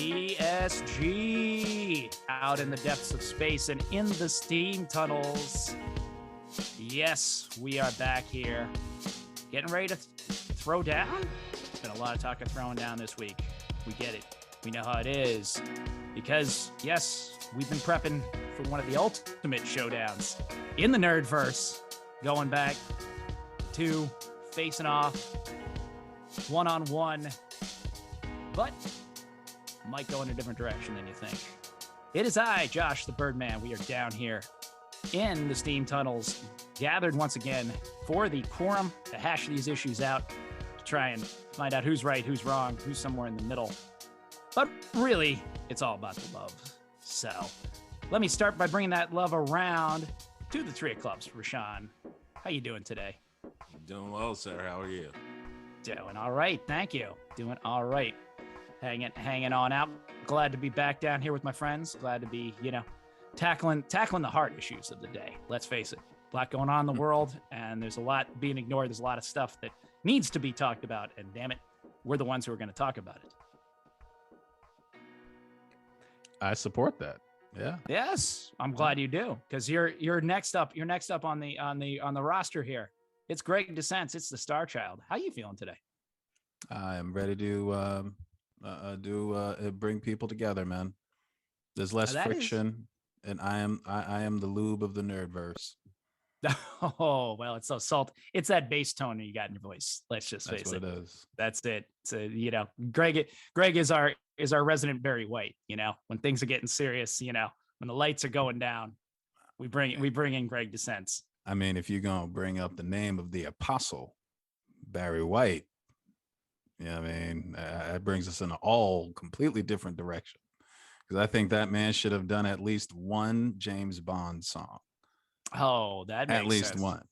TSG, out in the depths of space and in the steam tunnels. Yes, we are back here, getting ready to throw down. There's been a lot of talk of throwing down this week. We get it. We know how it is. Because, yes, we've been prepping for one of the ultimate showdowns in the Nerdverse, going back to facing off one-on-one, but might go in a different direction than you think. It is I, Josh the Birdman. We are down here in the steam tunnels, gathered once again for the quorum to hash these issues out, to try and find out who's right, who's wrong, who's somewhere in the middle. But really, it's all about the love. So let me start by bringing that love around to the three of clubs. RaShaun, how you doing today? Doing well, sir. How are you? Doing all right. Thank you. Doing all right. Hanging on out. Glad to be back down here with my friends. Glad to be, tackling the hard issues of the day. Let's face it. A lot going on in the world, and there's a lot being ignored. There's a lot of stuff that needs to be talked about, and damn it, we're the ones who are going to talk about it. I support that. Yeah. Yes, I'm glad you do, because you're next up. You're next up on the roster here. It's Greg DeSense. It's the Star Child. How you feeling today? I am ready to bring people together, man. There's less friction, and I am the lube of the Nerdverse. Oh well, it's so salt. It's that bass tone you got in your voice. Let's just face it. That's what it is. That's it. So Greg is our resident Barry White. When things are getting serious, when the lights are going down, we bring in Greg DeSense. I mean, if you're gonna bring up the name of the apostle, Barry White, that brings us in an all completely different direction. Because I think that man should have done at least one James Bond song. Oh, that makes at least sense. one.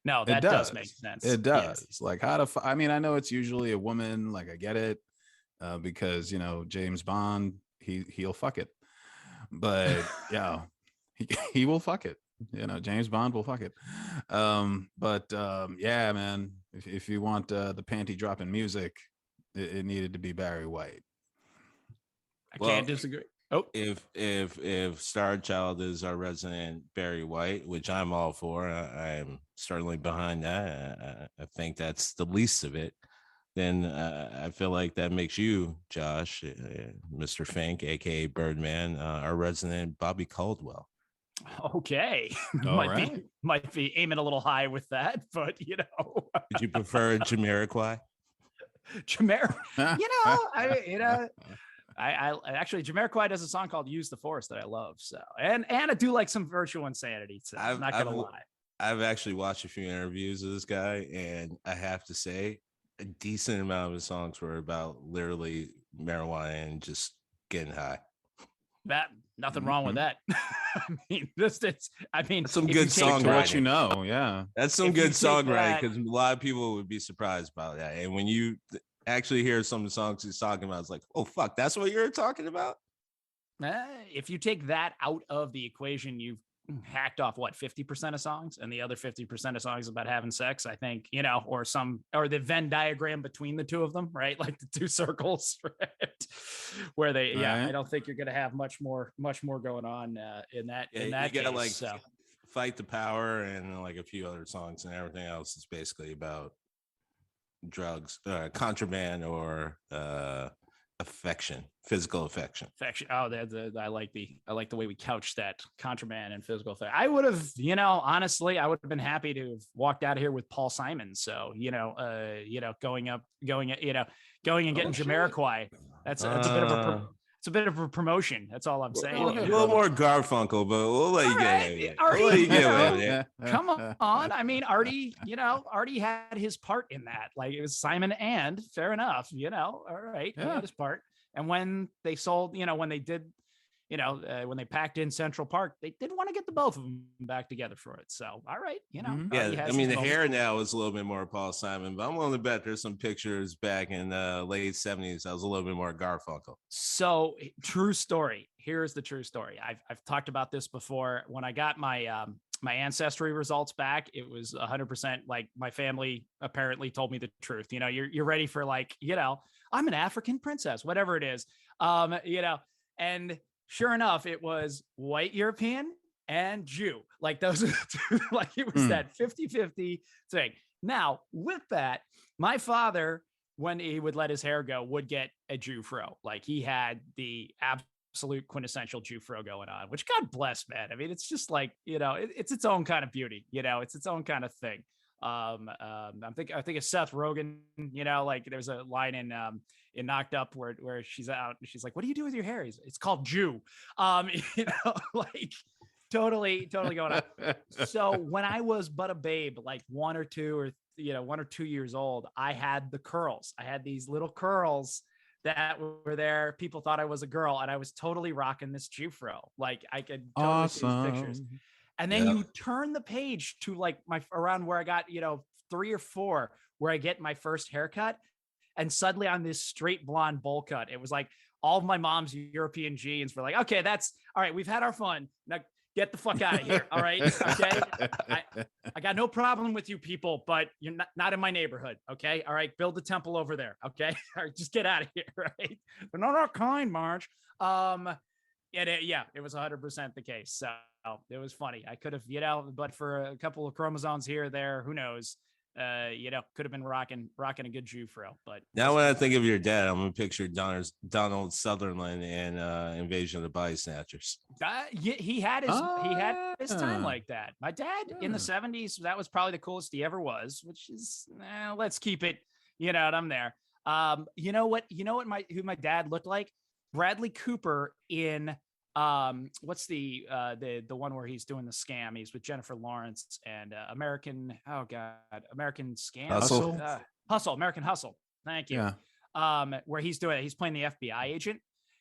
No, that does make sense. It does. Yes. Like I know it's usually a woman. Like I get it, because James Bond, he'll fuck it, but yeah, he will fuck it. James Bond will fuck it. Yeah, man. If you want the panty dropping music, it needed to be Barry White. I can't disagree. Oh, if Star Child is our resident Barry White, which I'm all for, I'm certainly behind that. I think that's the least of it. Then I feel like that makes you, Josh, Mr. Fink, aka Birdman, our resident Bobby Caldwell. Okay, might be aiming a little high with that, but Would you prefer Jamiroquai? I actually, Jamiroquai does a song called "Use the Force" that I love. So, and I do like some Virtual Insanity. So I'm not gonna lie. I've actually watched a few interviews of this guy, and I have to say, a decent amount of his songs were about literally marijuana and just getting high. Nothing wrong with that. That's some good songwriting. Yeah, that's some good songwriting, because a lot of people would be surprised about that. And when you actually hear some of the songs he's talking about, it's like, oh fuck, that's what you're talking about. If you take that out of the equation, you've hacked off 50% of songs, and the other 50% of songs about having sex, I think, or the Venn diagram between the two of them, right? Like the two circles, right? Where they, right. I don't think you're going to have much more going on in that. You gotta Fight the Power and like a few other songs, and everything else is basically about drugs, contraband, or physical affection. Oh, I like the way we couched that, contraband and physical affection. I would have, honestly, I would have been happy to have walked out of here with Paul Simon. So, going and getting Jamiroquai. It's a bit of a promotion. That's all I'm saying. A little more Garfunkel, but we'll let you get it. Artie, come on. I mean, Artie had his part in that. Like, it was Simon and fair enough, all right. Yeah. He had his part. And when they sold, when they did, when they packed in Central Park, they did want to get the both of them back together for it. So, all right, Yeah, I mean, the hair now is a little bit more Paul Simon, but I'm willing to bet there's some pictures back in the late 70s that was a little bit more Garfunkel. So, true story. Here's the true story. I've talked about this before. When I got my my ancestry results back, it was 100% like my family apparently told me the truth. You're ready for I'm an African princess, whatever it is. And sure enough, it was white European and Jew. Like those, like it was that 50-50 thing. Now, with that, my father, when he would let his hair go, would get a Jew fro. Like he had the absolute quintessential Jew fro going on, which God bless, man. I mean, it's just like, it's its own kind of beauty, it's its own kind of thing. I think of Seth Rogen, like there's a line in Knocked Up where she's out and she's like, what do you do with your hair? It's called Jew. Like totally going on. So when I was but a babe, like 1 or 2 years old, I had the curls. I had these little curls that were there. People thought I was a girl, and I was totally rocking this Jew fro. Like I could totally see these pictures. And then you turn the page to like around where I got, 3 or 4, where I get my first haircut. And suddenly on this straight blonde bowl cut, it was like all of my mom's European genes were like, okay, that's all right. We've had our fun. Now get the fuck out of here. All right. Okay. I got no problem with you people, but you're not in my neighborhood. Okay. All right. Build a temple over there. Okay. All right. Just get out of here. Right. They're not our kind, Marge. It was 100% the case. So it was funny. I could have, but for a couple of chromosomes here or there, who knows? Could have been rocking a good Jew fro. But now when I think of your dad, I'm gonna picture Donald Sutherland in Invasion of the Body Snatchers. He had his time like that. My dad in the 70s, that was probably the coolest he ever was, which is let's keep it, I'm there. Who my dad looked like? Bradley Cooper in what's the one where he's doing the scam? He's with Jennifer Lawrence and American Scam. American Hustle. Thank you. Yeah. Where he's playing the FBI agent,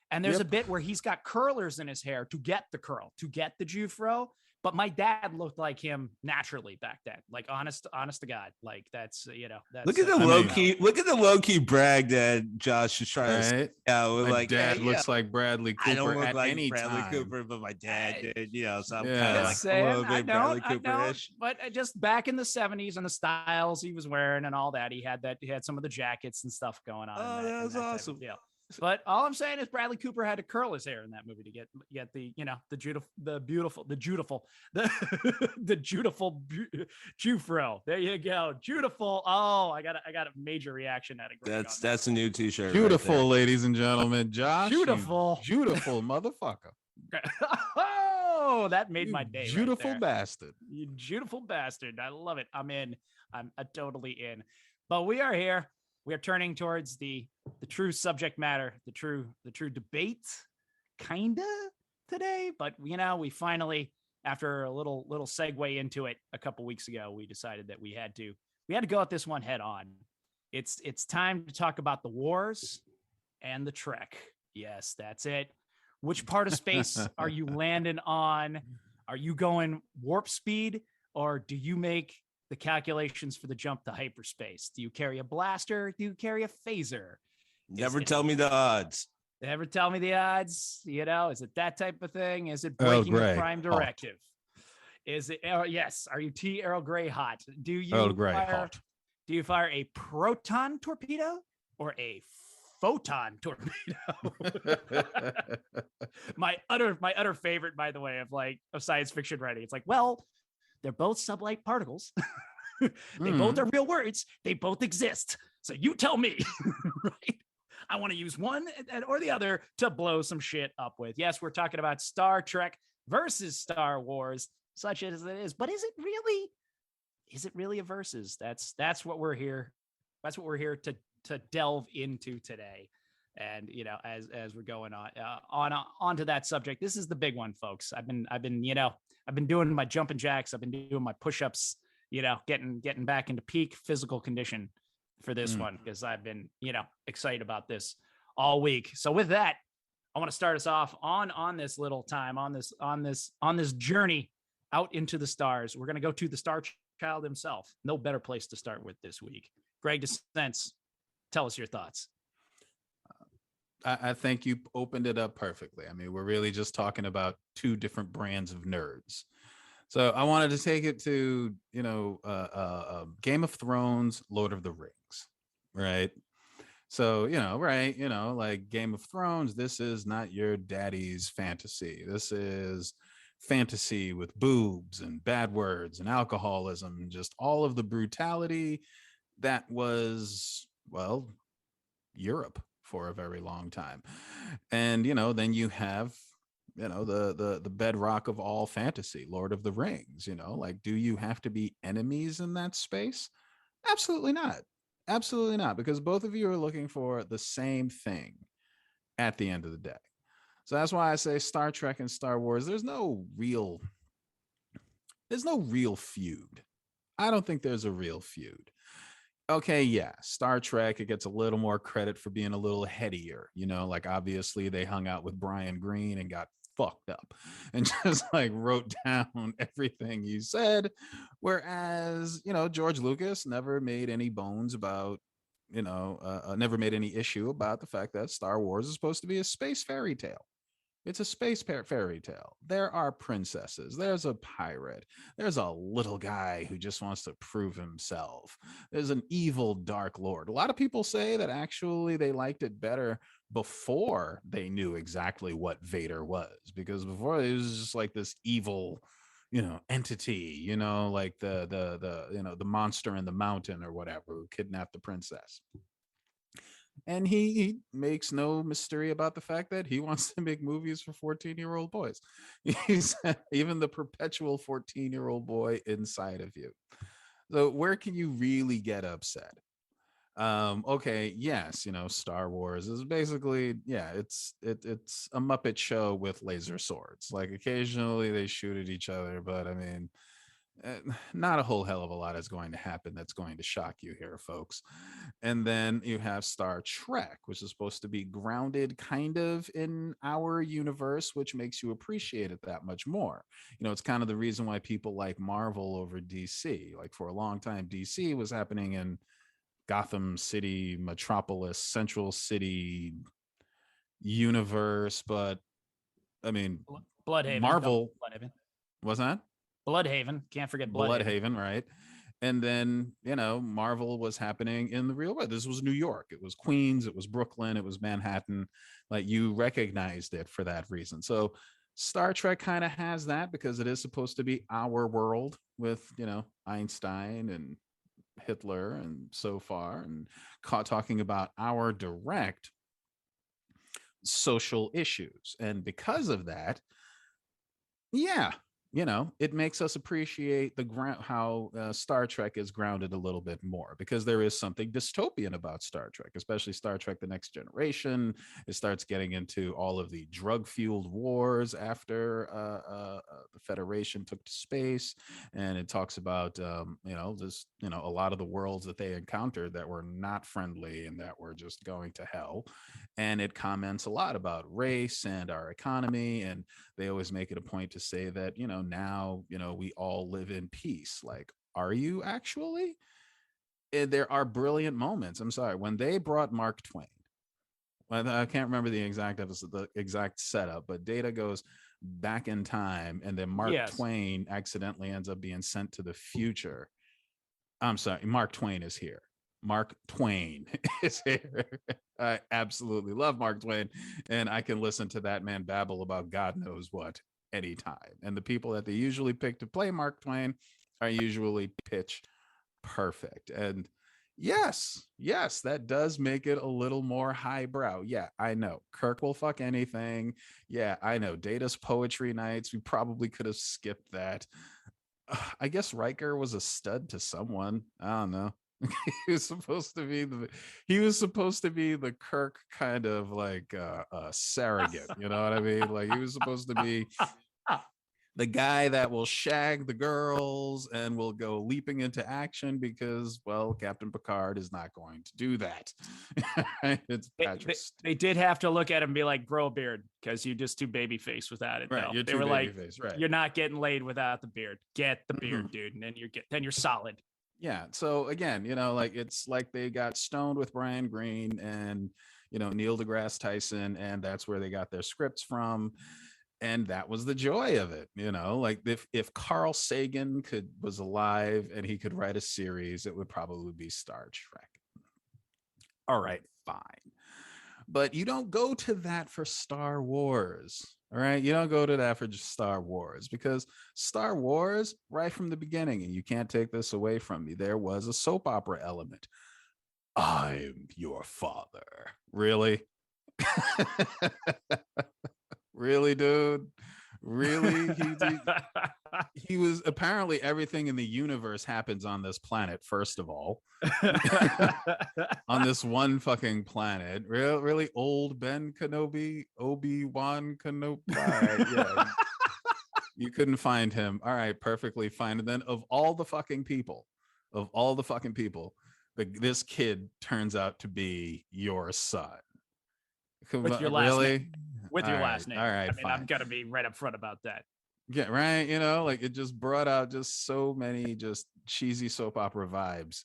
and there's a bit where he's got curlers in his hair to get the Jew fro. But my dad looked like him naturally back then, like honest to God, like that's. Look at the low key brag that Josh is trying to say. My dad looks like Bradley Cooper. I don't look at like any Bradley time. Cooper, but my dad did. So I'm kind of like saying, a little bit Bradley Cooper-ish. But just back in the 70s and the styles he was wearing and all that, he had some of the jackets and stuff going on. Oh, that was awesome. Yeah. But all I'm saying is Bradley Cooper had to curl his hair in that movie to get the beautiful Jew fro. There you go. Beautiful. Oh, I got a major reaction out of that's a new t-shirt. Beautiful, right, ladies and gentlemen. Josh. Beautiful motherfucker. Oh, that made my day. Beautiful bastard. You beautiful bastard. I love it. I'm in. I'm totally in. But we are here. We are turning towards the true subject matter, the true debate, kinda today. But we finally, after a little segue into it a couple weeks ago, we decided that we had to go at this one head on. It's time to talk about the wars and the Trek. Yes, that's it. Which part of space are you landing on? Are you going warp speed, or do you make the calculations for the jump to hyperspace? Do you carry a blaster? Do you carry a phaser? Never tell me the odds. Never tell me the odds. Is it that type of thing? Is it breaking the prime directive? Is it? Yes. Are you Earl Grey hot? Do you Earl Grey hot? Do you fire a proton torpedo or a photon torpedo? my utter favorite, by the way, of science fiction writing. It's like, well, they're both sublight particles. They both are real words. They both exist. So you tell me, right? I want to use one or the other to blow some shit up with. Yes, we're talking about Star Trek versus Star Wars, such as it is. But is it really a versus? That's what we're here. That's what we're here to delve into today. And as we're going onto that subject, this is the big one, folks. I've been doing my jumping jacks. I've been doing my push-ups, getting back into peak physical condition for this one, because I've been, excited about this all week. So with that, I want to start us off on this little time, on this journey out into the stars. We're going to go to the Star Child himself. No better place to start with this week. Greg DeSense, tell us your thoughts. I think you opened it up perfectly. I mean, we're really just talking about two different brands of nerds. So I wanted to take it to, Game of Thrones, Lord of the Rings, right? So, right, like Game of Thrones, this is not your daddy's fantasy. This is fantasy with boobs and bad words and alcoholism and just all of the brutality that was, well, Europe for a very long time. And, then you have the bedrock of all fantasy, Lord of the Rings. Like, do you have to be enemies in that space? Absolutely not. Absolutely not, because both of you are looking for the same thing at the end of the day. So that's why I say Star Trek and Star Wars, there's no real feud. I don't think there's a real feud. Okay, yeah, Star Trek, it gets a little more credit for being a little headier. Like obviously they hung out with Brian Greene and got fucked up and just like wrote down everything you said. Whereas, George Lucas never made any bones about, never made any issue about the fact that Star Wars is supposed to be a space fairy tale. It's a space fairy tale. There are princesses. There's a pirate. There's a little guy who just wants to prove himself. There's an evil dark lord. A lot of people say that actually they liked it better before they knew exactly what Vader was, because before it was just like this evil, entity, like the monster in the mountain or whatever who kidnapped the princess. And he makes no mystery about the fact that he wants to make movies for 14-year-old boys. He's even the perpetual 14-year-old boy inside of you. So where can you really get upset? Okay, yes, Star Wars is basically, yeah, it's a Muppet show with laser swords. Like occasionally they shoot at each other, but I mean, not a whole hell of a lot is going to happen that's going to shock you here, folks. And then you have Star Trek, which is supposed to be grounded kind of in our universe, which makes you appreciate it that much more. It's kind of the reason why people like Marvel over DC. Like for a long time, DC was happening in Gotham City, Metropolis, Central City universe, but I mean, Bloodhaven. Marvel Bloodhaven. was that? Bloodhaven. Can't forget Bloodhaven. Bloodhaven, right? And then, Marvel was happening in the real world. This was New York. It was Queens. It was Brooklyn. It was Manhattan. Like you recognized it for that reason. So Star Trek kind of has that because it is supposed to be our world with, Einstein and Hitler and so far, and talking about our direct social issues. And because of that, yeah, it makes us appreciate the ground, how Star Trek is grounded a little bit more, because there is something dystopian about Star Trek, especially Star Trek The Next Generation. It starts getting into all of the drug fueled wars after the Federation took to space. And it talks about, just, a lot of the worlds that they encountered that were not friendly and that were just going to hell. And it comments a lot about race and our economy. And they always make it a point to say that, now, we all live in peace. Like, are you actually? And there are brilliant moments. I'm sorry, when they brought Mark Twain, I can't remember the exact episode, the exact setup, but Data goes back in time, and then Mark Twain accidentally ends up being sent to the future. I'm sorry, Mark Twain is here. Mark Twain is here. I absolutely love Mark Twain, and I can listen to that man babble about God knows what anytime. And the people that they usually pick to play Mark Twain are usually pitch perfect. And yes, that does make it a little more highbrow. Yeah, I know. Kirk will fuck anything. Yeah, I know. Data's poetry nights. We probably could have skipped that. I guess Riker was a stud to someone. I don't know. he was supposed to be the Kirk kind of like surrogate, you know what I mean? Like he was supposed to be the guy that will shag the girls and will go leaping into action because, well, Captain Picard is not going to do that. It's Patrick. They did have to look at him and be like, grow a beard, because you're just too baby faced without it. Right, they were like, right. You're not getting laid without the beard. Get the beard, dude, and then you're solid. Yeah. So again, like it's like they got stoned with Brian Greene and Neil deGrasse Tyson, and that's where they got their scripts from. And that was the joy of it, like if Carl Sagan was alive and he could write a series, it would probably be Star Trek. All right, fine. But you don't go to that for Star Wars. All right. You don't go to that for just Star Wars, because Star Wars, right from the beginning, and you can't take this away from me, there was a soap opera element. I'm your father. Really? Really, dude? Really? He was apparently everything in the universe happens on this planet, first of all. On this one fucking planet. Really old Ben Kenobi, Obi-Wan Kenobi. Yeah. You couldn't find him. All right, perfectly fine. And then of all the fucking people, this kid turns out to be your son. With your last Really? name. With your last name. All right, I mean, fine. I'm gonna be right up front about that. Yeah, right. You know, like it just brought out just so many just cheesy soap opera vibes.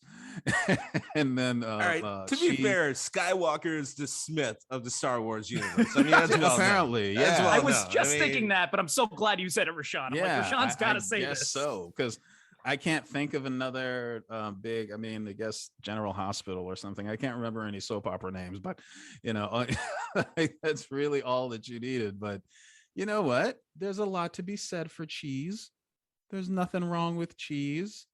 And then all right, to be fair, Skywalker is the Smith of the Star Wars universe. I mean, that's well apparently, known. yeah. Well I was known. just thinking that, but I'm so glad you said it, RaShaun. I'm like, RaShaun's got to say this. So, because I can't think of another big, I mean, I guess General Hospital or something. I can't remember any soap opera names, but, you know, that's really all that you needed. But you know what? There's a lot to be said for cheese. There's nothing wrong with cheese.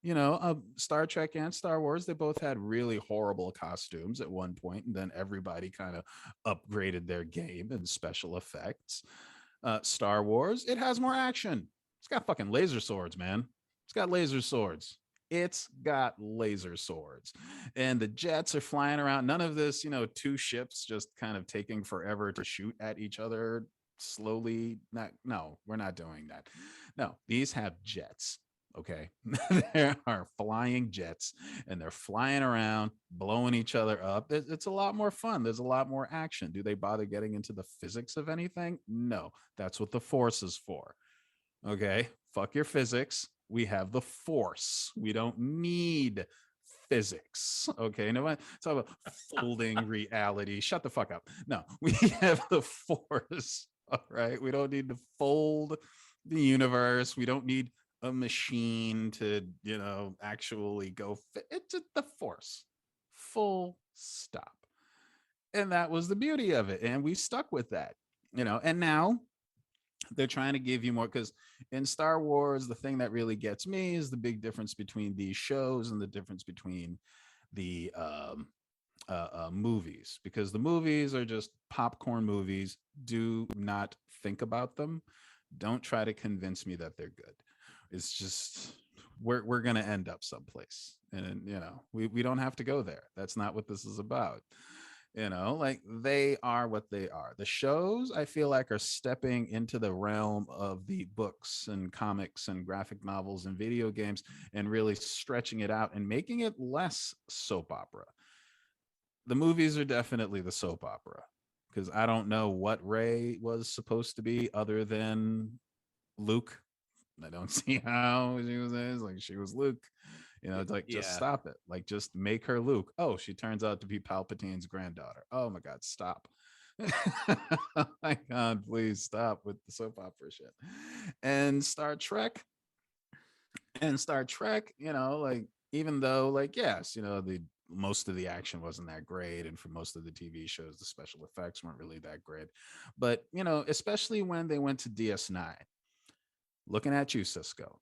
You know, Star Trek and Star Wars, they both had really horrible costumes at one point, and then everybody kind of upgraded their game and special effects. Star Wars, it has more action. It's got fucking laser swords, man. It's got laser swords. It's got laser swords. And the jets are flying around. None of this, you know, two ships just kind of taking forever to shoot at each other slowly. No, we're not doing that. No, these have jets. Okay. There are flying jets, and they're flying around, blowing each other up. It's a lot more fun. There's a lot more action. Do they bother getting into the physics of anything? No, that's what the Force is for. Okay. Fuck your physics. We have the Force. We don't need physics. Okay. No, it's all about folding reality. Shut the fuck up. No, we have the Force. All right. We don't need to fold the universe. We don't need a machine to, you know, actually go it's the Force. Full stop. And that was the beauty of it. And we stuck with that, you know, and now they're trying to give you more, because in Star Wars, the thing that really gets me is the big difference between these shows and the difference between the movies, because the movies are just popcorn movies. Do not think about them. Don't try to convince me that they're good. It's just we're gonna end up someplace, and you know we don't have to go there. That's not what this is about. You know, like they are what they are. The shows, I feel like, are stepping into the realm of the books and comics and graphic novels and video games and really stretching it out and making it less soap opera. The movies are definitely the soap opera, because I don't know what Rey was supposed to be other than Luke. I don't see how she was like she was Luke. You know, it's like, just stop it. Like, just make her Luke. Oh, she turns out to be Palpatine's granddaughter. Oh my God, stop. Oh my God, please stop with the soap opera shit. And Star Trek, you know, like, even though, like, yes, you know, the most of the action wasn't that great, and for most of the TV shows, the special effects weren't really that great. But, you know, especially when they went to DS9, looking at you, Cisco,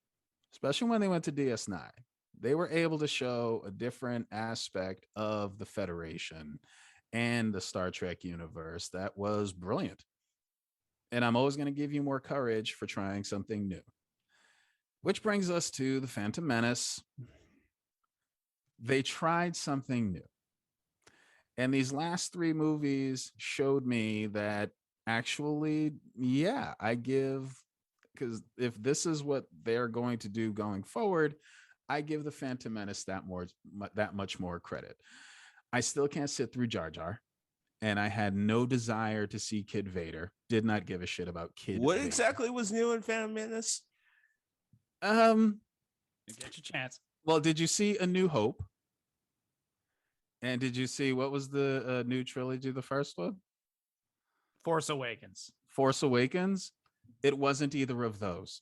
especially when they went to DS9, they were able to show a different aspect of the Federation and the Star Trek universe that was brilliant. And I'm always going to give you more courage for trying something new. Which brings us to the Phantom Menace. They tried something new. And these last three movies showed me that actually, yeah, I give, because if this is what they're going to do going forward, I give the Phantom Menace that much more credit. I still can't sit through Jar Jar, and I had no desire to see Kid Vader. Did not give a shit about Kid What Vader. exactly was new in Phantom Menace? You get your chance. Well, did you see A New Hope? And did you see, what was the new trilogy, the first one? Force Awakens. Force Awakens? It wasn't either of those.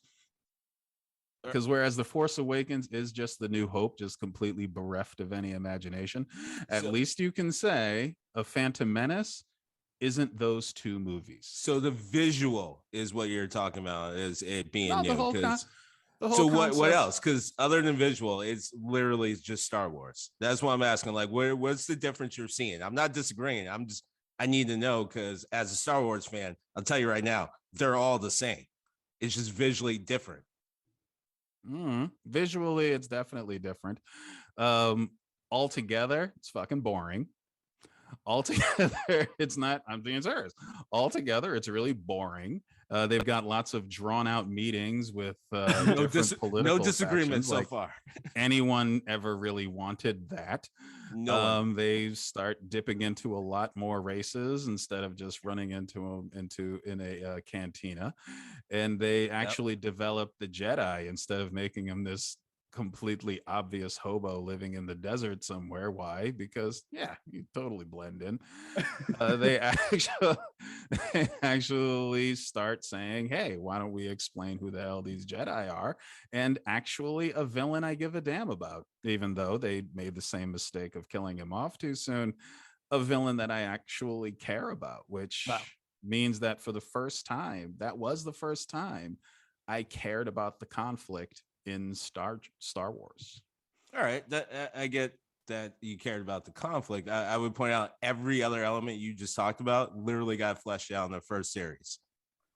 Because whereas The Force Awakens is just the New Hope, just completely bereft of any imagination, at least you can say a Phantom Menace isn't those two movies. So the visual is what you're talking about, is it being new. The whole So concept. what else? Because other than visual, it's literally just Star Wars. That's what I'm asking. Like, what's the difference you're seeing? I'm not disagreeing. I need to know, because as a Star Wars fan, I'll tell you right now, they're all the same. It's just visually different. Visually, it's definitely different. Altogether, it's fucking boring. Altogether, it's not. I'm being serious. Altogether, it's really boring. They've got lots of drawn out meetings with no disagreement so far. Anyone ever really wanted that? No. They start dipping into a lot more races instead of just running into a cantina, and they actually developed the Jedi instead of making them this completely obvious hobo living in the desert somewhere. Why? Because you totally blend in. They actually start saying, hey, why don't we explain who the hell these Jedi are, and actually a villain I give a damn about, even though they made the same mistake of killing him off too soon. A villain that I actually care about, which means that for the first time, that was the first time I cared about the conflict in Star Wars. All right, I get that you cared about the conflict. I would point out every other element you just talked about literally got fleshed out in the first series.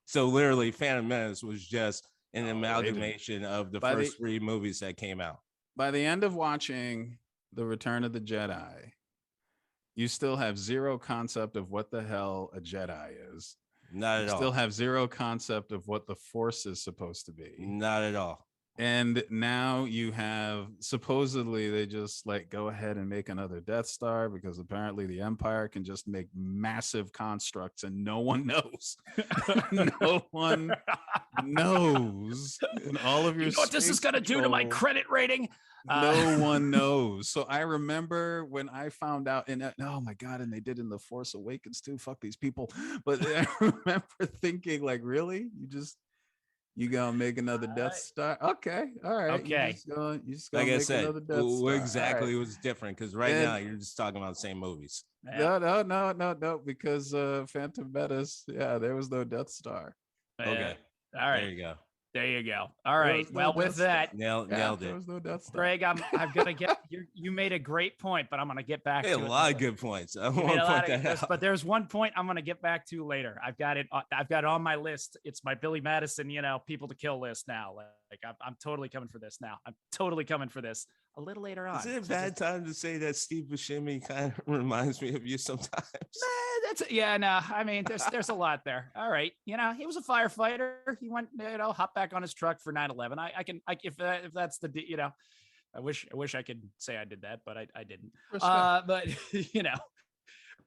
So literally, Phantom Menace was just an amalgamation of the first three movies that came out. By the end of watching The Return of the Jedi, you still have zero concept of what the hell a Jedi is. Not at all. Still have zero concept of what the Force is supposed to be. Not at all. And now you have, supposedly they just like go ahead and make another Death Star because apparently the Empire can just make massive constructs and no one knows. No one knows. And all of your, you know what this is going to do to my credit rating? No one knows. So I remember when I found out, and oh my God, and they did in The Force Awakens too. Fuck these people. But I remember thinking, like, really? You gonna make another Death Star? Okay, all right. Okay. You just like I said, another Death Star. Exactly was different, because now you're just talking about the same movies. No, because Phantom Menace, there was no Death Star. Okay, all right. There you go. All right. Well, with that, nailed it. There was no Death Star. Greg, I'm gonna get you made a great point, but I'm gonna get back to a lot of good points. I want to point that out. But there's one point I'm gonna get back to later. I've got it on my list. It's my Billy Madison, people to kill list now. Like I'm totally coming for this now. I'm totally coming for this a little later on. Is it a bad time to say that Steve Buscemi kind of reminds me of you sometimes? I mean, there's a lot there. All right. He was a firefighter. He went, hop back on his truck for 9/11. If that's the, I wish I could say I did that, but I didn't. But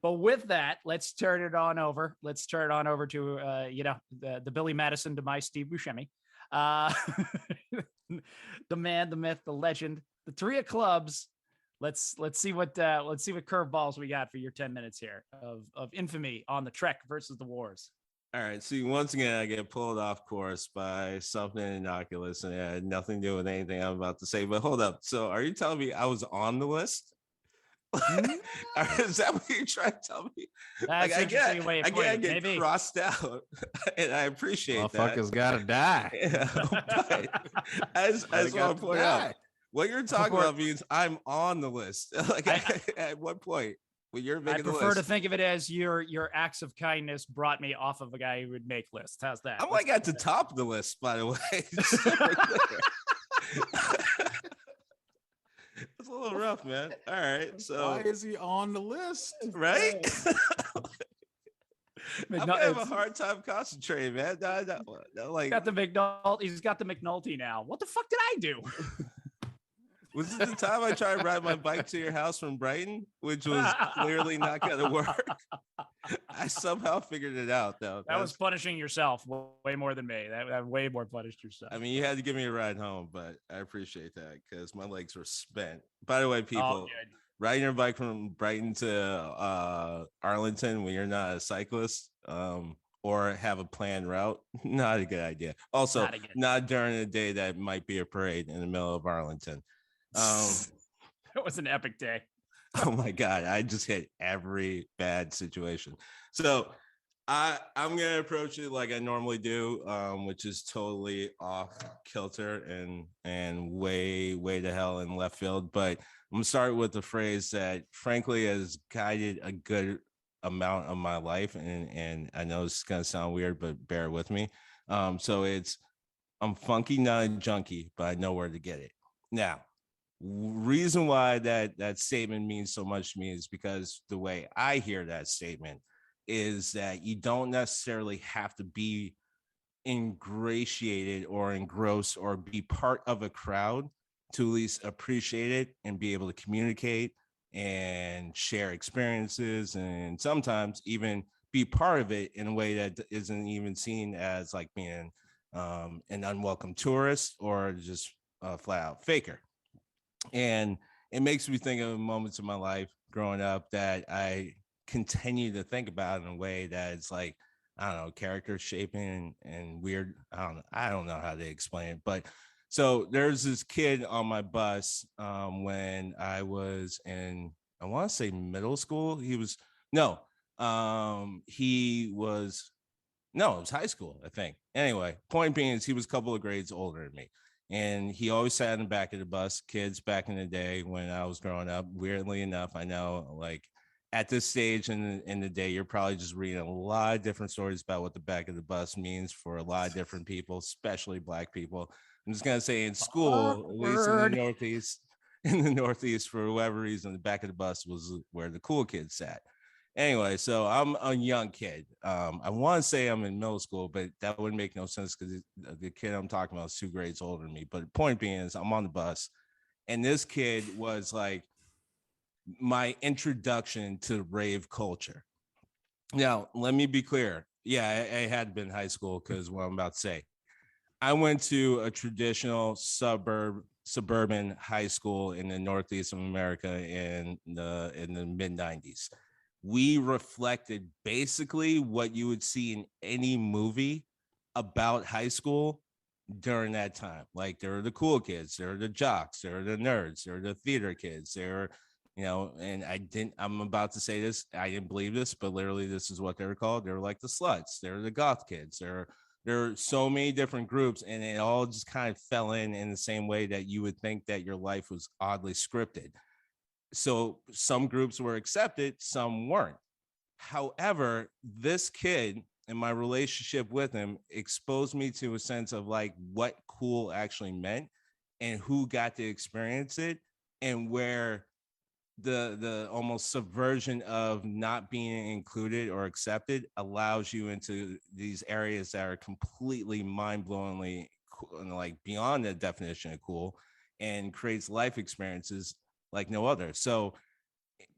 but with that, let's turn it on over. Let's turn it on over to, the Billy Madison to my Steve Buscemi. The man, the myth, the legend, the three of clubs. Let's see what curveballs we got for your 10 minutes here of infamy on the Trek versus the Wars. All right. See, once again, I get pulled off course by something innocuous, and it had nothing to do with anything I'm about to say. But hold up. So, are you telling me I was on the list? Is that what you're trying to tell me? That's I get crossed out, and I appreciate that. Motherfuckers gotta die. As I want to point out. What you're talking about means I'm on the list. At what point when you're making the list? I prefer to think of it as your acts of kindness brought me off of a guy who would make lists. How's that? I'm at the top of the list, by the way. It's a little rough, man. All right, so why is he on the list? Right? I'm gonna have a hard time concentrating, man. He's got the McNulty now. What the fuck did I do? Was it the time I tried to ride my bike to your house from Brighton, which was clearly not going to work? I somehow figured it out, though. That was punishing yourself way more than me. That way more punished yourself. I mean, you had to give me a ride home, but I appreciate that because my legs were spent. By the way, people, riding your bike from Brighton to Arlington when you're not a cyclist, or have a planned route. Not a good idea. Also, not during a day that might be a parade in the middle of Arlington. It was an epic day. Oh my God, I just hit every bad situation. So I'm gonna approach it like I normally do, which is totally off kilter and way the hell in left field. But I'm gonna start with the phrase that frankly has guided a good amount of my life, and I know it's gonna sound weird, but bear with me. So I'm funky, not a junkie, but I know where to get it. Now, reason why that statement means so much to me is because the way I hear that statement is that you don't necessarily have to be ingratiated or engrossed or be part of a crowd to at least appreciate it and be able to communicate and share experiences, and sometimes even be part of it in a way that isn't even seen as like being an unwelcome tourist or just a flat out faker. And it makes me think of moments in my life growing up that I continue to think about in a way that it's like, I don't know, character shaping and weird. I don't know how to explain it. But so there's this kid on my bus when I was in, I want to say middle school. He was no, he was no, it was high school, I think. Anyway, point being is he was a couple of grades older than me. And he always sat in the back of the bus. Kids back in the day when I was growing up, weirdly enough, I know like at this stage in the day, you're probably just reading a lot of different stories about what the back of the bus means for a lot of different people, especially Black people. I'm just gonna say in school, at least in the Northeast, for whatever reason, the back of the bus was where the cool kids sat. Anyway, so I'm a young kid. I want to say I'm in middle school, but that wouldn't make no sense because the kid I'm talking about is 2 grades older than me. But the point being is I'm on the bus, and this kid was like my introduction to rave culture. Now, let me be clear. Yeah, I had been high school because what I'm about to say. I went to a traditional suburban high school in the Northeast of America in the mid 90s. We reflected basically what you would see in any movie about high school during that time. Like there are the cool kids, there are the jocks, there are the nerds, there are the theater kids, there are, and I'm about to say this, I didn't believe this, but literally this is what they were called. They were like the sluts, they're the goth kids, there are so many different groups, and it all just kind of fell in the same way that you would think that your life was oddly scripted. So some groups were accepted, some weren't. However, this kid and my relationship with him exposed me to a sense of like what cool actually meant and who got to experience it, and where the almost subversion of not being included or accepted allows you into these areas that are completely mind-blowingly like beyond the definition of cool, and creates life experiences like no other. So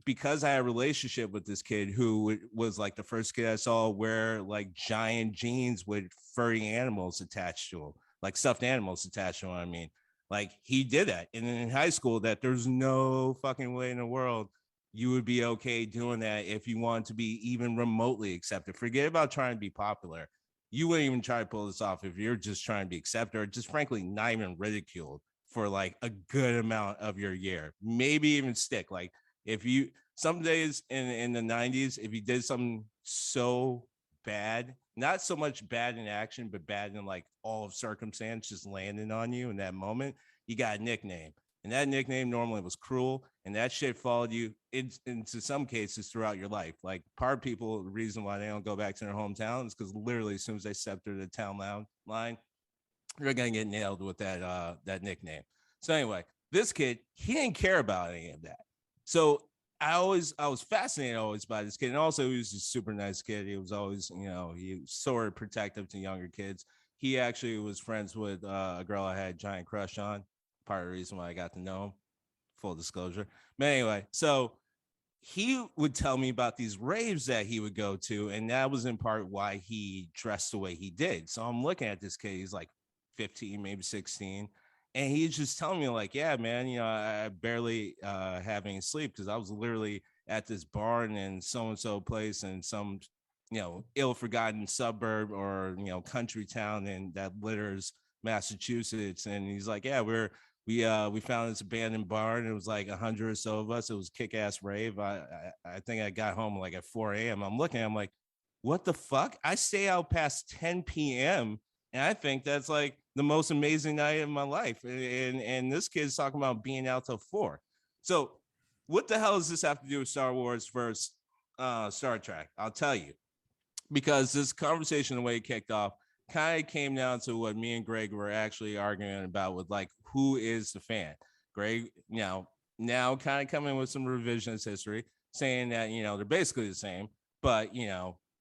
because I had a relationship with this kid who was like the first kid I saw wear like giant jeans with furry animals attached to him, like stuffed animals attached to him. I mean, like he did that. And in high school, that there's no fucking way in the world you would be okay doing that if you wanted to be even remotely accepted. Forget about trying to be popular. You wouldn't even try to pull this off if you're just trying to be accepted or just frankly not even ridiculed for like a good amount of your year, maybe even stick. Like if you some days in the 90s, if you did something so bad, not so much bad in action, but bad in like all of circumstance just landing on you in that moment, you got a nickname. And that nickname normally was cruel, and that shit followed you into some cases throughout your life. Like part of people, the reason why they don't go back to their hometown is because literally as soon as they step through the town line, they're gonna get nailed with that nickname. So anyway, this kid, he didn't care about any of that. So I was fascinated always by this kid, and also he was a super nice kid. He was always, he was sort of protective to younger kids. He actually was friends with a girl I had a giant crush on. Part of the reason why I got to know him. Full disclosure. But anyway, so he would tell me about these raves that he would go to, and that was in part why he dressed the way he did. So I'm looking at this kid, he's like 15, maybe 16, and he's just telling me like, yeah, man, I barely have any sleep because I was literally at this barn in so-and-so place and some, ill-forgotten suburb or country town and that litters Massachusetts. And he's like, yeah, we found this abandoned barn. It was like 100 or so of us. It was kick-ass rave. I think I got home like at 4 a.m. I'm like, what the fuck? I stay out past 10 p.m. and I think that's like the most amazing night of my life. And this kid's talking about being out till 4. So what the hell does this have to do with Star Wars versus Star Trek? I'll tell you. Because this conversation, the way it kicked off, kind of came down to what me and Greg were actually arguing about with like, who is the fan? Greg, now kind of coming with some revisionist history, saying that, they're basically the same, but,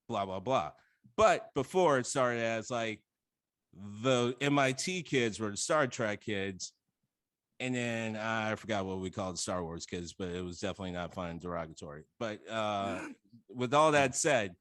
blah, blah, blah. But before it started as like the MIT kids were the Star Trek kids. And then I forgot what we called Star Wars kids, but it was definitely not fun and derogatory. But with all that said,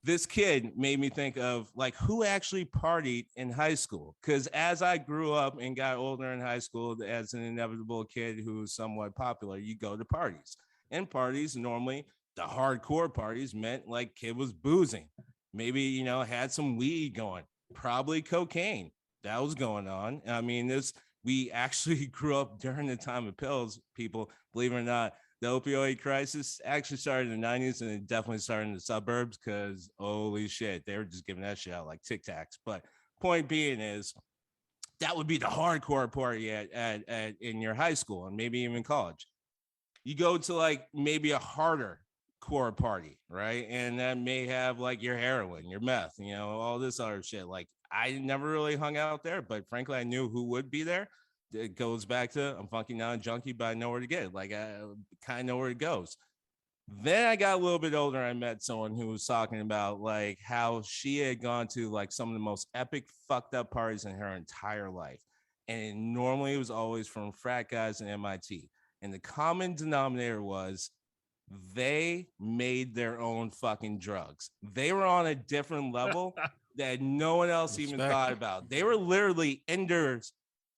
this kid made me think of like who actually partied in high school. Because as I grew up and got older in high school, as an inevitable kid who was somewhat popular, you go to parties. And parties, normally the hardcore parties meant like kid was boozing. Maybe, had some weed going, probably cocaine. That was going on. I mean, we actually grew up during the time of pills, people, believe it or not. The opioid crisis actually started in the 90s, and it definitely started in the suburbs because holy shit, they were just giving that shit out like Tic Tacs. But point being is that would be the hardcore party at in your high school and maybe even college. You go to like maybe a harder core party, right? And that may have like your heroin, your meth, all this other shit. Like I never really hung out there, but frankly, I knew who would be there. It goes back to I'm funky not a junkie, but I know where to get it. Like I kind of know where it goes. Then I got a little bit older. I met someone who was talking about like how she had gone to like some of the most epic fucked up parties in her entire life. And normally it was always from frat guys and MIT. And the common denominator was they made their own fucking drugs. They were on a different level that no one else even thought about. They were literally Enders.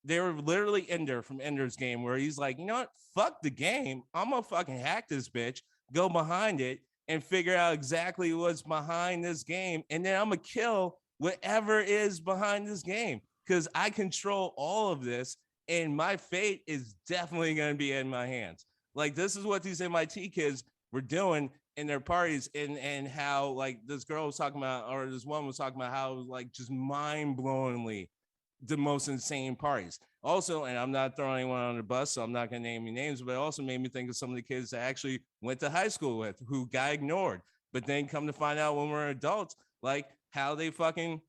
They were literally Ender from Ender's Game, where he's like, you know what? Fuck the game. I'm gonna fucking hack this bitch, go behind it, and figure out exactly what's behind this game. And then I'm gonna kill whatever is behind this game because I control all of this, and my fate is definitely gonna be in my hands. Like, this is what these MIT kids were doing in their parties, and how like this girl was talking about, or this one was talking about how it was like just mind-blowingly the most insane parties. Also, and I'm not throwing anyone on the bus, so I'm not going to name any names, but it also made me think of some of the kids that actually went to high school with who got ignored, but then come to find out when we're adults, like how they fucking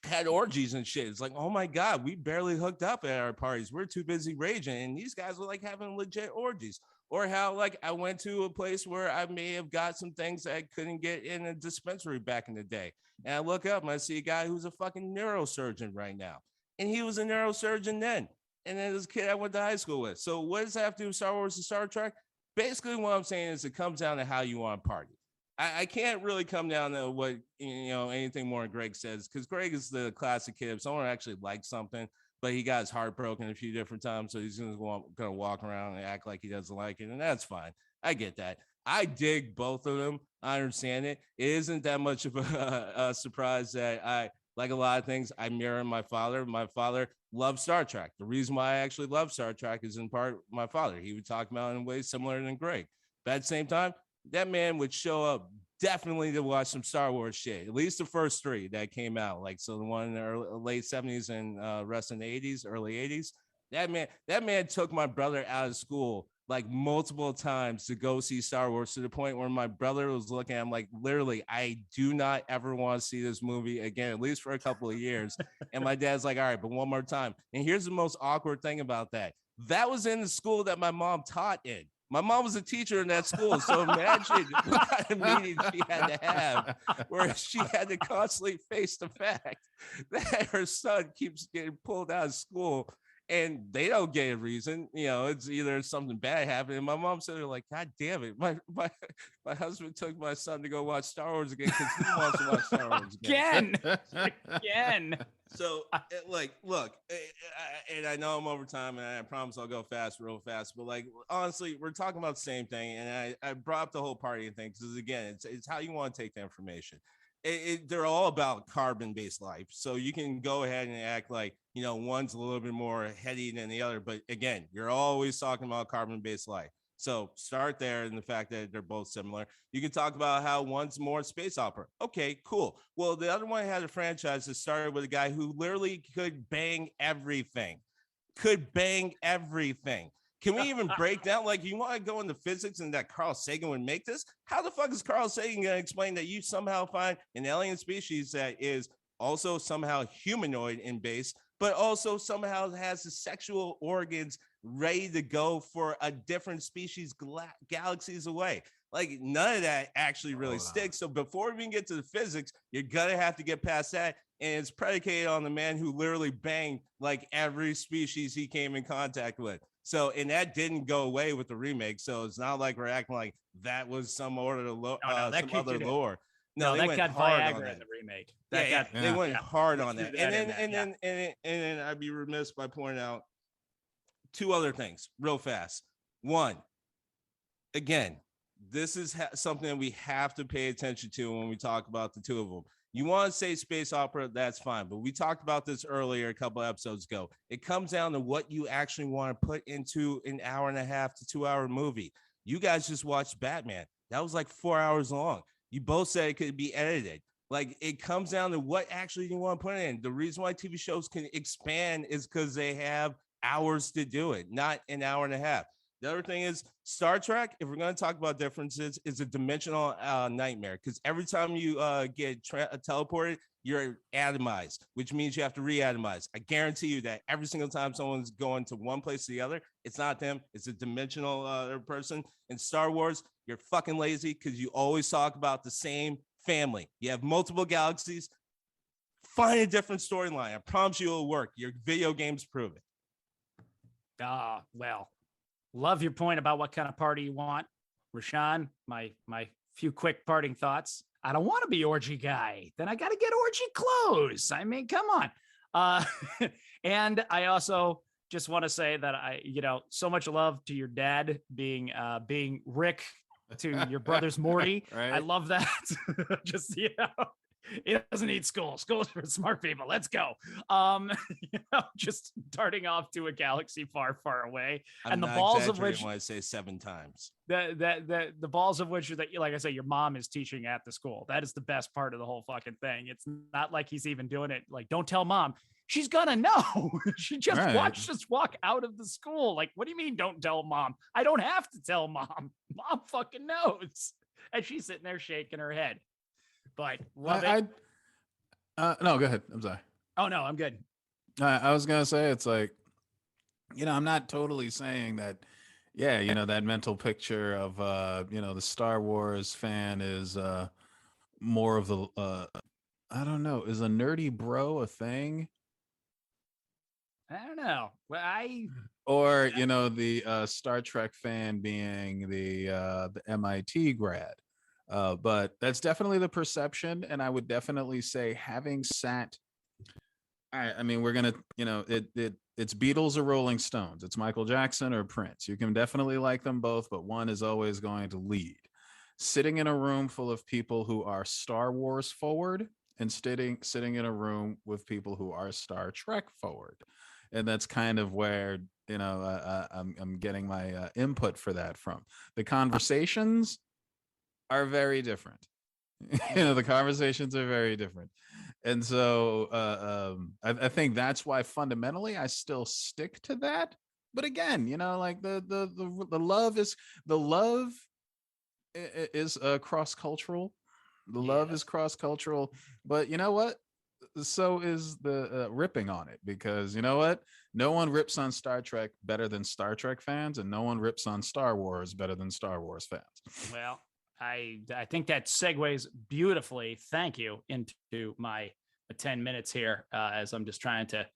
had orgies and shit. It's like, oh my God, we barely hooked up at our parties. We're too busy raging. And these guys were like having legit orgies. Or how like I went to a place where I may have got some things that I couldn't get in a dispensary back in the day. And I look up and I see a guy who's a fucking neurosurgeon right now. And he was a neurosurgeon then. And then this kid I went to high school with. So what does that have to do with Star Wars and Star Trek? Basically, what I'm saying is it comes down to how you want to party. I can't really come down to what, anything more Greg says, because Greg is the classic kid. If someone actually likes something, but he got his heart broken a few different times, so he's going to walk around and act like he doesn't like it. And that's fine. I get that. I dig both of them. I understand it. It isn't that much of a surprise that I, like a lot of things, I mirror my father. My father loved Star Trek. The reason why I actually love Star Trek is in part my father. He would talk about it in ways similar than Greg. But at the same time, that man would show up definitely to watch some Star Wars shit, at least the first 3 that came out. Like, so the one in the late 70s and rest in the 80s, early 80s. That man took my brother out of school like multiple times to go see Star Wars, to the point where my brother was looking at him like, literally, I do not ever want to see this movie again, at least for a couple of years. And my dad's like, all right, but one more time. And here's the most awkward thing about that. That was in the school that my mom taught in. My mom was a teacher in that school. So imagine what kind of meeting she had to have, where she had to constantly face the fact that her son keeps getting pulled out of school and they don't get a reason. It's either something bad happened. And my mom said, like, God damn it. My husband took my son to go watch Star Wars again because he wants to watch Star Wars again. Again. So, like, look, and I know I'm over time, and I promise I'll go fast, real fast. But like, honestly, we're talking about the same thing, and I brought up the whole party thing because again, it's how you want to take the information. They're all about carbon-based life, so you can go ahead and act like one's a little bit more heady than the other. But again, you're always talking about carbon-based life. So start there in the fact that they're both similar. You can talk about how one's more space opera. Okay, cool. Well, the other one had a franchise that started with a guy who literally could bang everything. Could bang everything. Can we even break down? Like, you want to go into physics and that Carl Sagan would make this? How the fuck is Carl Sagan going to explain that you somehow find an alien species that is also somehow humanoid in base, but also somehow has the sexual organs ready to go for a different species galaxies away? Like, none of that actually really sticks. So before we can get to the physics, you're gonna have to get past that, and it's predicated on the man who literally banged like every species he came in contact with. So, and that didn't go away with the remake. So it's not like we're acting like that was some order of some other lore. No, they that went got hard Viagra on that in the remake. They went hard on that. And then I'd be remiss by pointing out two other things real fast. One, again, this is something that we have to pay attention to when we talk about the two of them. You want to say space opera, that's fine. But we talked about this earlier a couple of episodes ago. It comes down to what you actually want to put into an 1.5 to 2 hour movie. You guys just watched Batman. That was like 4 hours long. You both said it could be edited. Like, it comes down to what actually you want to put in. The reason why TV shows can expand is because they have hours to do it, not an 1.5 hours. The other thing is Star Trek, if we're going to talk about differences, is a dimensional nightmare because every time you get teleported, you're atomized, which means you have to re-atomize. I guarantee you that every single time someone's going to one place to the other, it's not them. It's a dimensional person. In Star Wars, you're fucking lazy because you always talk about the same family. You have multiple galaxies. Find a different storyline. I promise you it'll work. Your video games prove it. Well, love your point about what kind of party you want. RaShaun, my few quick parting thoughts. I don't want to be orgy guy. Then I got to get orgy clothes. I mean, come on. And I also just want to say that so much love to your dad being Rick to your brother's Morty. Right? I love that. Just, it doesn't need school. School's for smart people. Let's go. Just darting off to a galaxy far, far away. And the balls of which, when I say 7 times, the balls of which are that, like I say, your mom is teaching at the school. That is the best part of the whole fucking thing. It's not like he's even doing it. Like, don't tell mom. She's gonna know. She just watched us walk out of the school. Like, what do you mean don't tell mom? I don't have to tell mom. Mom fucking knows. And she's sitting there shaking her head. But love it. No, go ahead. I'm sorry. Oh, no, I'm good. I was going to say, it's like, I'm not totally saying that, that mental picture of, the Star Wars fan is more of the, I don't know, is a nerdy bro a thing? I don't know. Well, or, the Star Trek fan being the MIT grad. But that's definitely the perception. And I would definitely say, having sat, I mean, we're going to, it's Beatles or Rolling Stones. It's Michael Jackson or Prince. You can definitely like them both, but one is always going to lead. Sitting in a room full of people who are Star Wars forward and sitting in a room with people who are Star Trek forward. And that's kind of where, I'm getting my input for that from. The conversations are very different. The conversations are very different. And so I think that's why fundamentally I still stick to that. But again, like the love is cross-cultural. The love is cross-cultural. But you know what? So is the ripping on it, because you know what? No one rips on Star Trek better than Star Trek fans, and no one rips on Star Wars better than Star Wars fans. Well, I think that segues beautifully. Thank you into my 10 minutes here, as I'm just trying to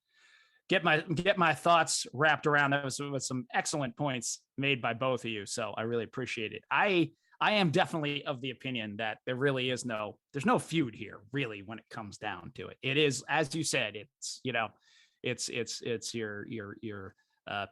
get my thoughts wrapped around. That was with some excellent points made by both of you. So I really appreciate it. I I am definitely of the opinion that there's no feud here, really, when it comes down to it. It is, as you said, it's, it's your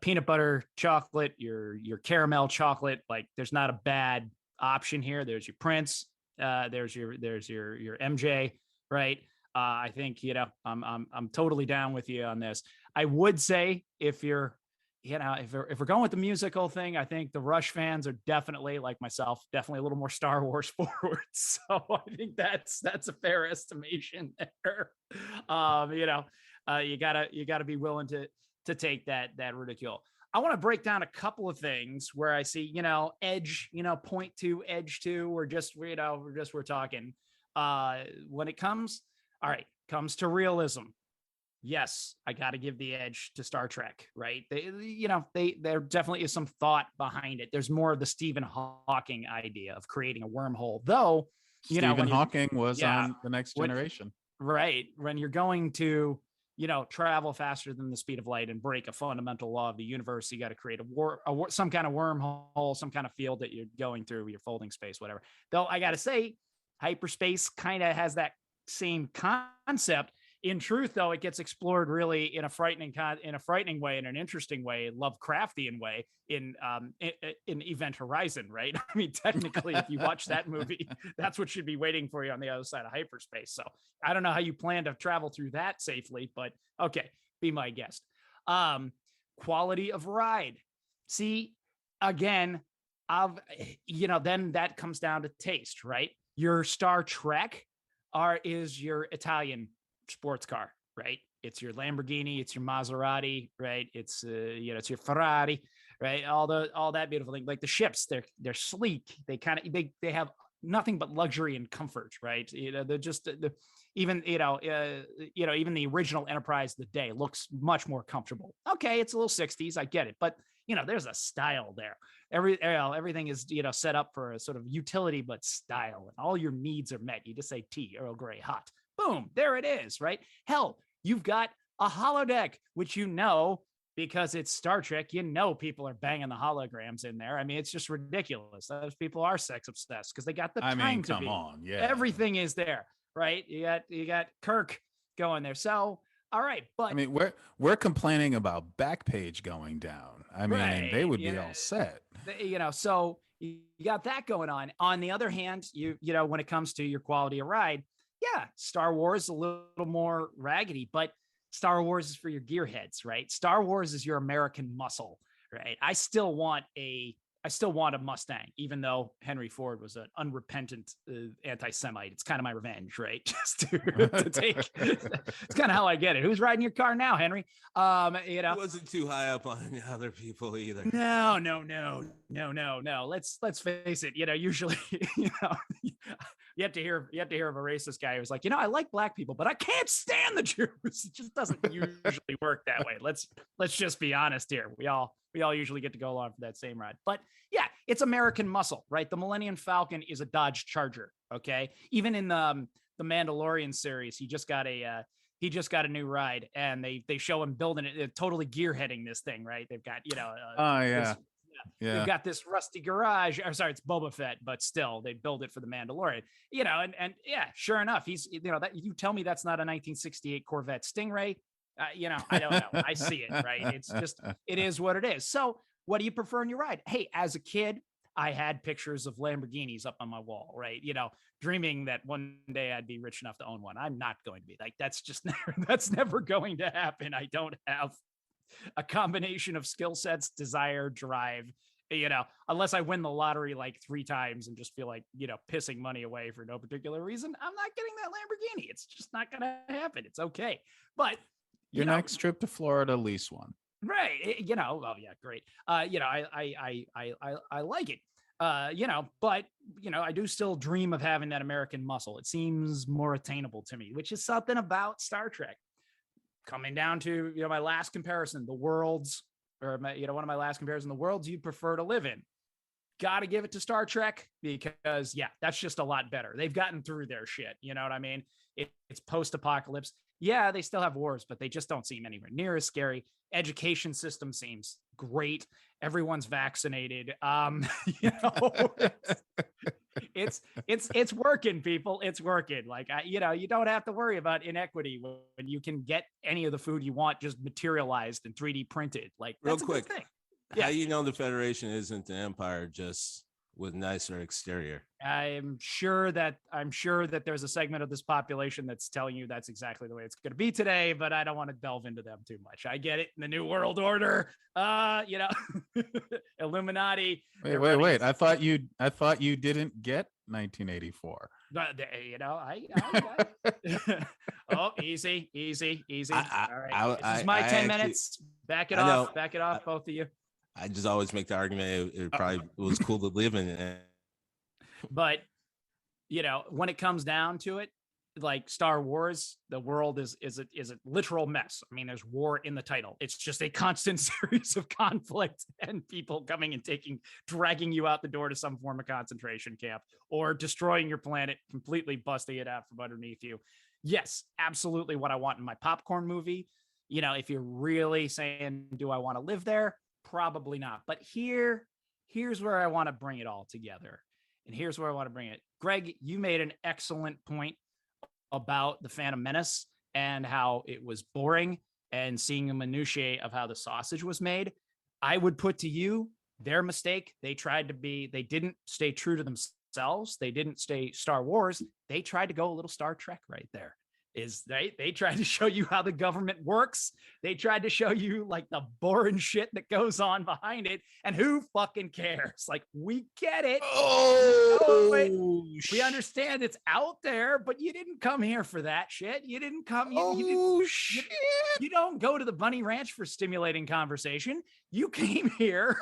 peanut butter chocolate, your caramel chocolate. Like, there's not a bad option here. There's your Prince, there's your MJ, right? I think, I'm totally down with you on this. I would say if you're, if we're going with the musical thing, I think the Rush fans are definitely, like myself, definitely a little more Star Wars forward. So I think that's a fair estimation there. You gotta be willing to take that ridicule. I want to break down a couple of things where I see, edge, point to, edge to, or just, we're talking. When it comes to realism. Yes, I got to give the edge to Star Trek, right? There definitely is some thought behind it. There's more of the Stephen Hawking idea of creating a wormhole, though. Stephen Hawking was on The Next Generation, right? When you're going to, travel faster than the speed of light and break a fundamental law of the universe, you got to create some kind of wormhole, some kind of field that you're going through, your folding space, whatever. Though I got to say, hyperspace kind of has that same concept. In truth, though, it gets explored really in a frightening way, in an interesting way, Lovecraftian way, in Event Horizon, right? I mean, technically, if you watch that movie, that's what should be waiting for you on the other side of hyperspace. So I don't know how you plan to travel through that safely, but okay, be my guest. Quality of ride. See, again, then that comes down to taste, right? Your Star Trek is your Italian sports car, right? It's your Lamborghini, it's your Maserati, right? It's it's your Ferrari, right? All that beautiful thing. Like the ships, they're sleek. They have nothing but luxury and comfort, right? They're just even the original Enterprise of the day looks much more comfortable. Okay, it's a little 60s, I get it, but there's a style there. Everything is set up for a sort of utility but style, and all your needs are met. You just say tea, Earl Grey, hot. Boom, there it is, right? Hell, you've got a holodeck, which because it's Star Trek, people are banging the holograms in there. I mean, it's just ridiculous. Those people are sex obsessed because they got the time to be. Come on, yeah. Everything is there, right? You got Kirk going there. So, all right, but I mean, we're complaining about Backpage going down. I mean, right, they would be all set. So you got that going on. On the other hand, when it comes to your quality of ride, yeah, Star Wars is a little more raggedy, but Star Wars is for your gearheads, right? Star Wars is your American muscle, right? I still want a Mustang, even though Henry Ford was an unrepentant anti-Semite. It's kind of my revenge, right? Just to take. It's kind of how I get it. Who's riding your car now, Henry? It wasn't too high up on other people either. No. Let's face it. Usually, you have to hear of a racist guy who's like, I like black people, but I can't stand the Jews. It just doesn't usually work that way. Let's just be honest here. We all usually get to go along for that same ride. But yeah, it's American muscle, right? The Millennium Falcon is a Dodge Charger. Okay. Even in the Mandalorian series, he just got a new ride, and they show him building it, totally gearheading this thing, right? They've got, they've got this rusty garage. Or sorry, it's Boba Fett, but still they build it for the Mandalorian, and yeah, sure enough, he's, that you tell me that's not a 1968 Corvette Stingray. I don't know. I see it, right? It's just, it is what it is. So what do you prefer in your ride? Hey, as a kid, I had pictures of Lamborghinis up on my wall, right? Dreaming that one day I'd be rich enough to own one. I'm not going to be. Like, that's just that's never going to happen. I don't have a combination of skill sets, desire, drive, unless I win the lottery like 3 times and just feel like, pissing money away for no particular reason. I'm not getting that Lamborghini. It's just not going to happen. It's okay. But your next trip to Florida, lease one. Right. Oh yeah, great. I like it. But I do still dream of having that American muscle. It seems more attainable to me, which is something about Star Trek. Coming down to, my last comparison, the worlds, or one of my last comparisons, the worlds you'd prefer to live in. Got to give it to Star Trek because, yeah, that's just a lot better. They've gotten through their shit. You know what I mean? It's post-apocalypse. Yeah, they still have wars, but they just don't seem anywhere near as scary. Education system seems great. Everyone's vaccinated. You know, it's working, people. It's working. Like, you know, you don't have to worry about inequity when you can get any of the food you want just materialized and 3D printed. Like, that's Real a quick, good thing. how Yeah. you know the Federation isn't the Empire just with nicer exterior? I'm sure that there's a segment of this population that's telling you that's exactly the way it's going to be today, but I don't want to delve into them too much. I get it. The New World Order, you know, Illuminati. Wait. I thought you didn't get 1984. But you know, oh, easy. All right, this is my 10 minutes. Back it off, both of you. I just always make the argument it probably was cool to live in. But you know, when it comes down to it, like Star Wars, the world is a literal mess. I mean, there's war in the title. It's just a constant series of conflict and people coming and dragging you out the door to some form of concentration camp or destroying your planet, completely busting it out from underneath you. Yes, absolutely what I want in my popcorn movie. You know, if you're really saying, do I want to live there? Probably not. But here's where I want to bring it all together. And here's where I want to bring it. Greg, you made an excellent point about the Phantom Menace and how it was boring and seeing the minutiae of how the sausage was made. I would put to you their mistake. They didn't stay true to themselves. They didn't stay Star Wars. They tried to go a little Star Trek right there. They tried to show you how the government works. They tried to show you like the boring shit that goes on behind it. And who fucking cares? Like, we get it. We understand it's out there, but you didn't come here for that shit. You didn't come. You don't go to the Bunny Ranch for stimulating conversation. You came here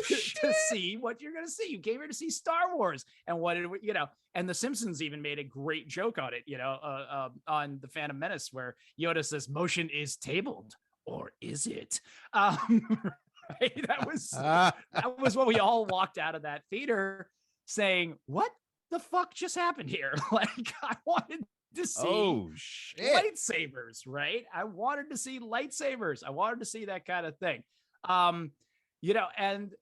to see what you're going to see. You came here to see Star Wars. And what did we, you know, and The Simpsons even made a great joke on it, you know, on The Phantom Menace, where Yoda says, motion is tabled, or is it? Right? That was what we all walked out of that theater saying, what the fuck just happened here? Like, I wanted to see lightsabers, right? I wanted to see lightsabers. I wanted to see that kind of thing. You know, and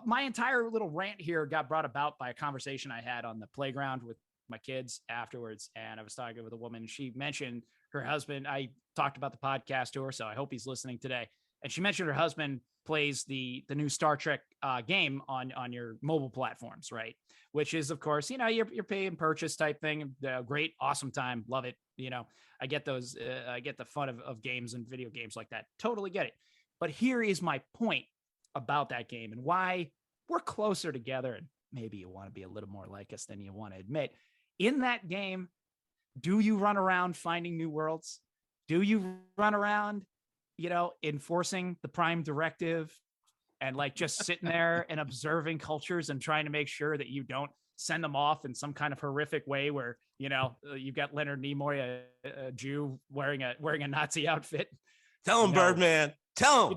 my entire little rant here got brought about by a conversation I had on the playground with my kids afterwards. And I was talking with a woman. She mentioned her husband. I talked about the podcast to her, so I hope he's listening today. And she mentioned her husband plays the new Star Trek game on your mobile platforms, right? Which is, of course, you know, you're pay and purchase type thing. Great, awesome time, love it. You know, I get those. I get the fun of games and video games like that. Totally get it. But here is my point about that game and why we're closer together. And maybe you want to be a little more like us than you want to admit. In that game, do you run around finding new worlds? Do you run around, you know, enforcing the Prime Directive and like just sitting there and observing cultures and trying to make sure that you don't send them off in some kind of horrific way where, you know, you've got Leonard Nimoy, a Jew wearing a Nazi outfit? Tell him, Birdman. Tell him.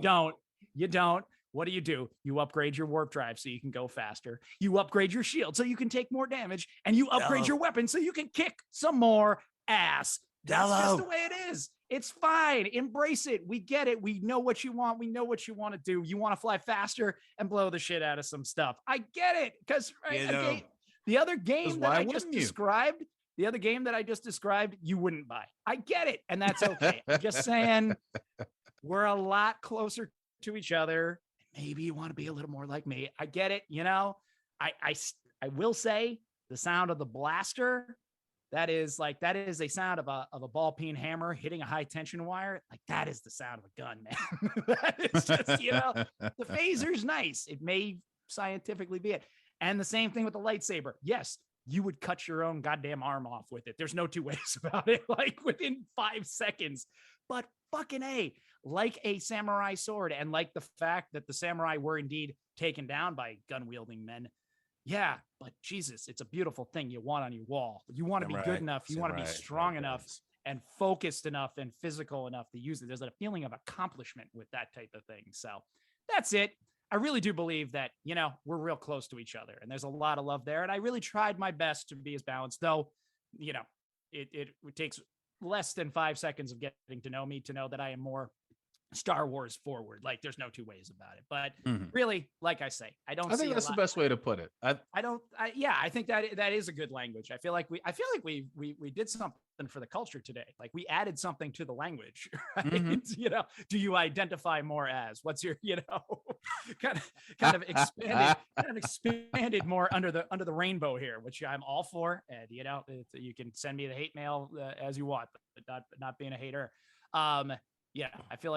You don't. What do? You upgrade your warp drive so you can go faster. You upgrade your shield so you can take more damage, and you upgrade your weapon so you can kick some more ass. That's just the way it is. It's fine. Embrace it. We get it. We know what you want. We know what you want to do. You want to fly faster and blow the shit out of some stuff. I get it. Because the other game that I just described, you wouldn't buy. I get it. And that's okay. I'm just saying we're a lot closer to each other. Maybe you want to be a little more like me. I get it. You know, I will say the sound of the blaster, that is a sound of a ball peen hammer hitting a high tension wire. Like, that is the sound of a gun, man. That is just, you know, the phaser's nice. It may scientifically be it. And the same thing with the lightsaber. Yes, you would cut your own goddamn arm off with it. There's no two ways about it. Like, within 5 seconds. But fucking A, like a samurai sword, and like the fact that the samurai were indeed taken down by gun-wielding men. Yeah, but Jesus, it's a beautiful thing you want on your wall. You want to be good enough. You want to be strong enough and focused enough and physical enough to use it. There's a feeling of accomplishment with that type of thing. So that's it. I really do believe that, you know, we're real close to each other and there's a lot of love there. And I really tried my best to be as balanced, though, you know, it takes less than 5 seconds of getting to know me to know that I am more Star Wars forward. Like there's no two ways about it. But really, like I say, I think that's the best way to put it. I think that is a good language. I feel like we did something for the culture today. Like we added something to the language, right? You know, do you identify more as, what's your, you know, kind of expanded more under the rainbow here, which I'm all for. And, you know, you can send me the hate mail as you want, but not being a hater. Yeah, I feel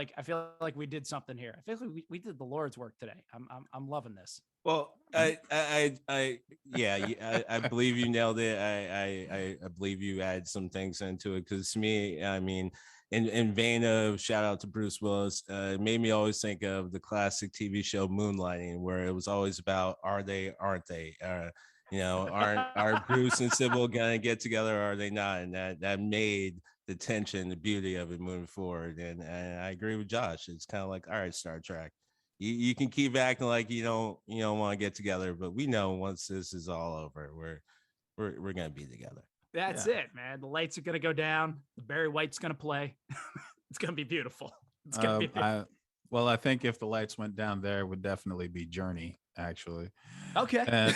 like we did something here. I feel like we did the Lord's work today. I'm loving this. Well, I believe you nailed it. I believe you add some things into it, because to me, I mean, in vein of shout out to Bruce Willis, it made me always think of the classic TV show Moonlighting, where it was always about are they, aren't they? You know, are Bruce and Sybil gonna get together, or are they not? And that made the tension, the beauty of it moving forward. And I agree with Josh. It's kind of like, all right, Star Trek, you can keep acting like you don't want to get together, but we know once this is all over, we're gonna be together. That's it, man. The lights are gonna go down. The Barry White's gonna play. It's gonna be beautiful. It's gonna be beautiful. I think if the lights went down there, it would definitely be Journey, actually. Okay. And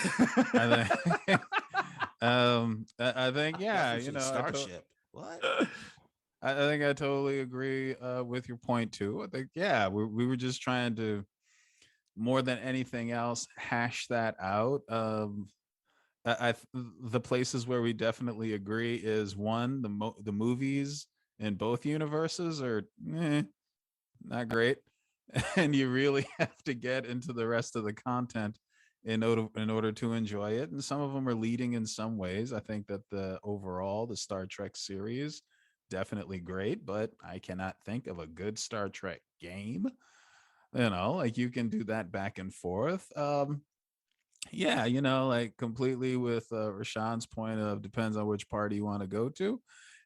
I think, yeah, you know, Starship. What? I think I totally agree with your point too. I think, yeah, we were just trying to, more than anything else, hash that out. The places where we definitely agree is one, the movies in both universes are not great, and you really have to get into the rest of the content in order to enjoy it. And some of them are leading in some ways. I think that the Star Trek series, definitely great, but I cannot think of a good Star Trek game. You know, like you can do that back and forth. Yeah, you know, like completely with RaShaun's point of depends on which party you want to go to.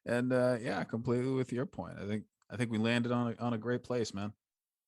And yeah, completely with your point. I think we landed on a great place, man.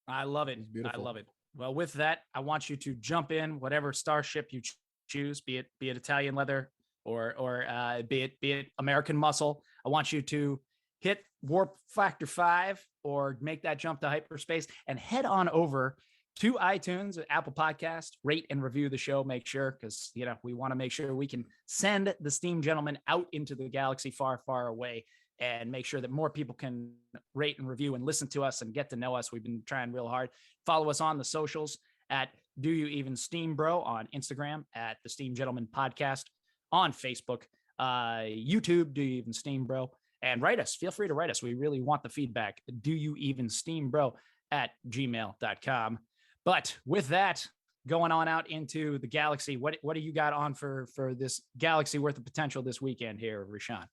I love it. I love it. Well, with that, I want you to jump in whatever starship you choose, be it Italian leather or be it American muscle. I want you to hit warp factor 5 or make that jump to hyperspace and head on over to iTunes, Apple Podcast, rate and review the show. Make sure, because you know we want to make sure we can send the Steam Gentlemen out into the galaxy far, far away, and make sure that more people can rate and review and listen to us and get to know us. We've been trying real hard. Follow us on the socials at Do You Even Steam Bro on Instagram, at the Steam Gentlemen Podcast on Facebook, YouTube, Do You Even Steam Bro, and write us. Feel free to write us. We really want the feedback. Do You Even Steam Bro at gmail.com. But with that, going on out into the galaxy, what do you got on for this galaxy worth of potential this weekend here, RaShaun?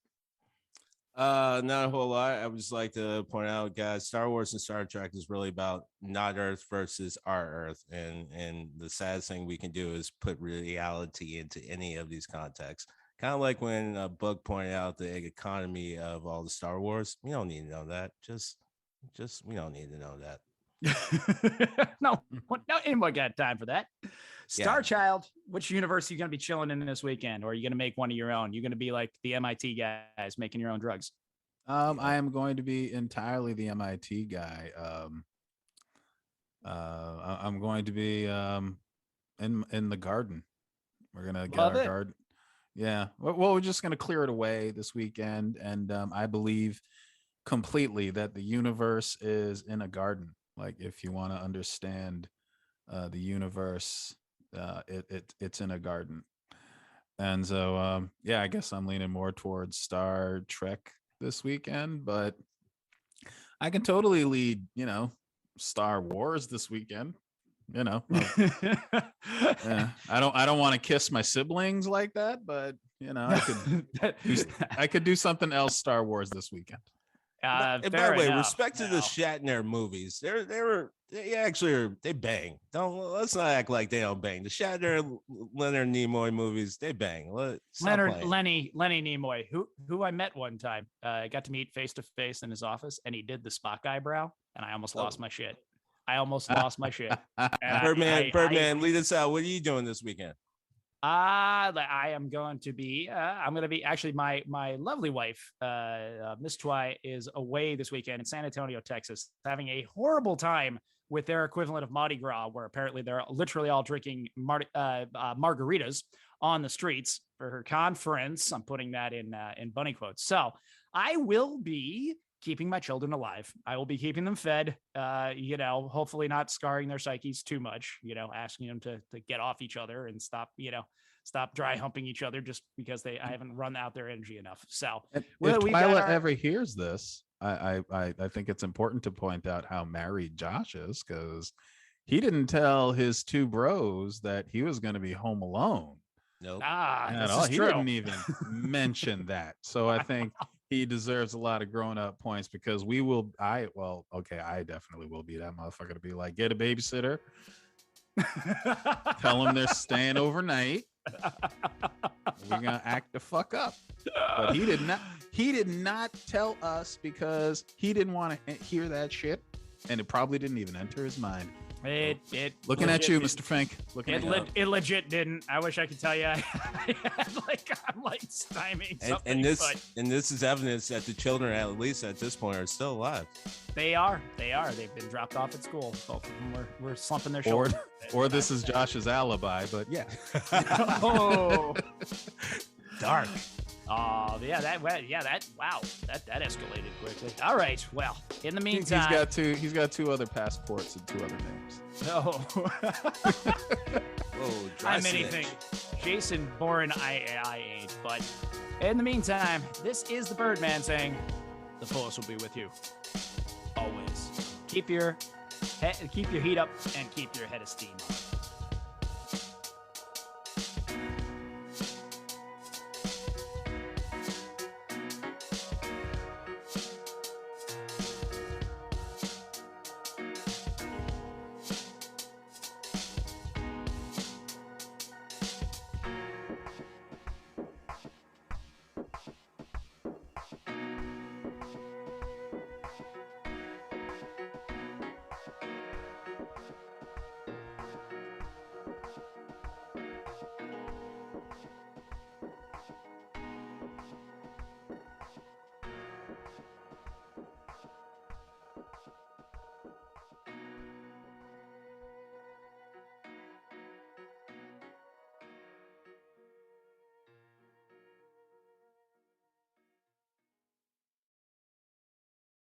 Not a whole lot. I would just like to point out, guys, Star Wars and Star Trek is really about not Earth versus our Earth. And the saddest thing we can do is put reality into any of these contexts. Kind of like when a book pointed out the economy of all the Star Wars. We don't need to know that. Just we don't need to know that. No, anyone got time for that. Star Child, which universe are you going to be chilling in this weekend? Or are you going to make one of your own? You're going to be like the MIT guys making your own drugs? I am going to be entirely the MIT guy. I'm going to be in the garden. We're going to get our garden. Yeah. Well, we're just going to clear it away this weekend. And I believe completely that the universe is in a garden. Like if you want to understand the universe, it's in a garden. And so, yeah, I guess I'm leaning more towards Star Trek this weekend, but I can totally lead, you know, Star Wars this weekend. You know, I don't want to kiss my siblings like that, but you know, I could do something else Star Wars this weekend. And by the way, respect to the Shatner movies. They bang. Let's not act like they don't bang. The Shatner, Leonard Nimoy movies, they bang. Lenny Nimoy, who I met one time. I got to meet face to face in his office, and he did the Spock eyebrow, and I almost lost my shit. Birdman, lead us out. What are you doing this weekend? I am going to be. I'm going to be actually my lovely wife, Miss Twy, is away this weekend in San Antonio, Texas, having a horrible time with their equivalent of Mardi Gras, where apparently they're literally all drinking margaritas on the streets for her conference. I'm putting that in bunny quotes. So I will be keeping my children alive. I will be keeping them fed, hopefully not scarring their psyches too much, asking them to get off each other and stop dry humping each other just because I haven't run out their energy enough. So if Twyla ever hears this, I think it's important to point out how married Josh is, because he didn't tell his two bros that he was going to be home alone. Nope. This all. is He true. didn't even mention that. So I think he deserves a lot of grown-up points, because I definitely will be that motherfucker to be like, get a babysitter, tell them they're staying overnight, we're gonna act the fuck up. But he did not tell us, because he didn't want to hear that shit, and it probably didn't even enter his mind. It looking at you, Mr. Fink. It legit didn't. I wish I could tell you. I'm stymieing something. And this is evidence that the children, at least at this point, are still alive. They are. They've been dropped off at school. Both of them were slumping their shoulders. Or this is Josh's alibi, but yeah. Oh, dark. Oh, yeah, that escalated quickly. All right, well, in the meantime, he's got two other passports and two other names. Oh, I'm Dressing anything. Jason Bourne, I ain't. But in the meantime, this is the Birdman saying, "The Force will be with you always. Keep your heat up and keep your head of steam on."